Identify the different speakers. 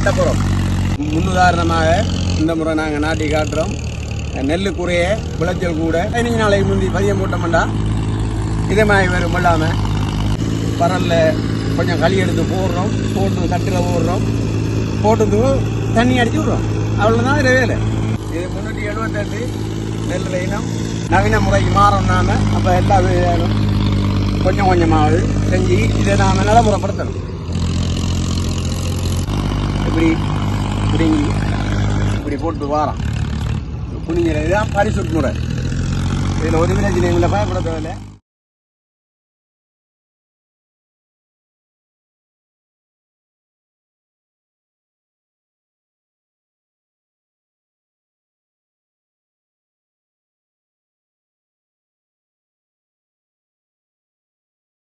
Speaker 1: நட்டப்புறம் முன்னுதாரணமாக இந்த முறை நாங்கள் நாட்டி காட்டுறோம். நெல்லு குறைய விளைச்சல் கூட 15 நாளைக்கு முந்தி பதியம் போட்டோம்டா இதே மாதிரி வரும் இல்லாமல் பரல்ல கொஞ்சம் களி எடுத்து போடுறோம், போட்டு தட்டில் போடுறோம், போட்டு தண்ணி அடிச்சு விடுறோம். அவ்வளோதான் இது வேலை. இது 378 நெல்லில் இனம் நவீன முறைக்கு மாறோம் நாம. அப்போ எல்லா வேலையும் கொஞ்சம் கொஞ்சமாவது செஞ்சு இதை நாம் நடைமுறைப்படுத்தணும். இப்படி போட்டு வாரம் குனிங்கிறது தான் பரிசுட் முறை. இதில் ஒரு பிரச்சனை இல்லை, பயப்பட தேவையில்லை.